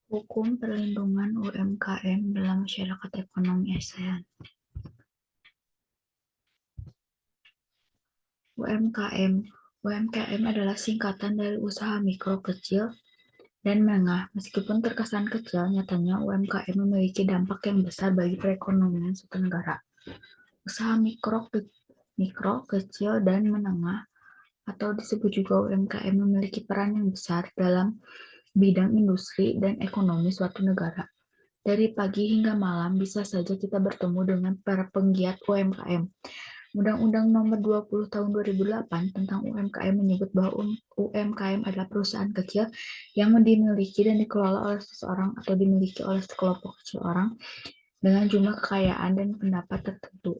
Hukum Perlindungan UMKM dalam Masyarakat Ekonomi ASEAN. UMKM UMKM adalah singkatan dari usaha mikro, kecil, dan menengah. Meskipun terkesan kecil, nyatanya UMKM memiliki dampak yang besar bagi perekonomian suatu negara. Usaha mikro, kecil, dan menengah atau disebut juga UMKM memiliki peran yang besar dalam bidang industri dan ekonomi suatu negara. Dari pagi hingga malam bisa saja kita bertemu dengan para penggiat UMKM. Undang-Undang Nomor 20 Tahun 2008 tentang UMKM menyebut bahwa UMKM adalah perusahaan kecil yang dimiliki dan dikelola oleh seseorang atau dimiliki oleh sekelompok kecil orang dengan jumlah kekayaan dan pendapat tertentu.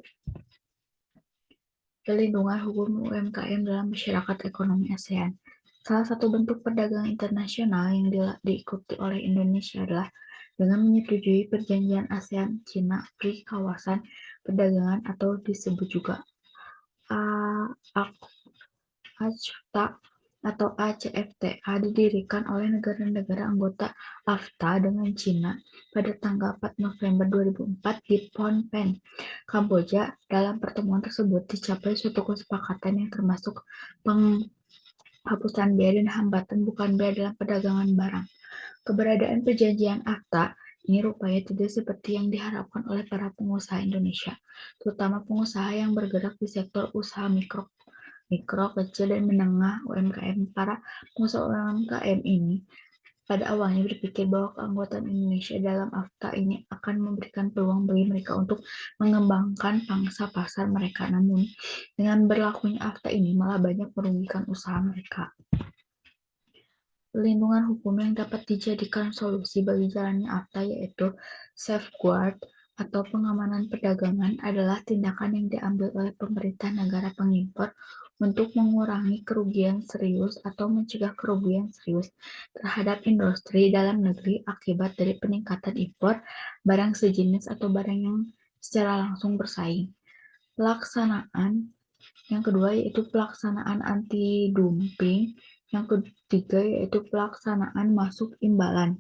Perlindungan hukum UMKM dalam masyarakat ekonomi ASEAN. Salah satu bentuk perdagangan internasional yang diikuti oleh Indonesia adalah dengan menyetujui Perjanjian ASEAN-Cina Free Kawasan Perdagangan atau disebut juga ACFTA atau ACFTA didirikan oleh negara-negara anggota AFTA dengan Cina pada tanggal 4 November 2004 di Phnom Penh, Kamboja. Dalam pertemuan tersebut dicapai suatu kesepakatan yang termasuk penghapusan bea dan hambatan bukan bea dalam perdagangan barang. Keberadaan perjanjian AFTA ini rupanya tidak seperti yang diharapkan oleh para pengusaha Indonesia, terutama pengusaha yang bergerak di sektor usaha mikro, kecil, dan menengah UMKM. Para pengusaha UMKM ini pada awalnya berpikir bahwa keanggotaan Indonesia dalam AFTA ini akan memberikan peluang bagi mereka untuk mengembangkan pangsa pasar mereka. Namun, dengan berlakunya AFTA ini malah banyak merugikan usaha mereka. Perlindungan hukum yang dapat dijadikan solusi bagi jalannya AFTA yaitu safeguard atau pengamanan perdagangan adalah tindakan yang diambil oleh pemerintah negara pengimpor untuk mengurangi kerugian serius atau mencegah kerugian serius terhadap industri dalam negeri akibat dari peningkatan impor barang sejenis atau barang yang secara langsung bersaing. Yang kedua yaitu pelaksanaan anti-dumping. Yang ketiga yaitu pelaksanaan masuk imbalan.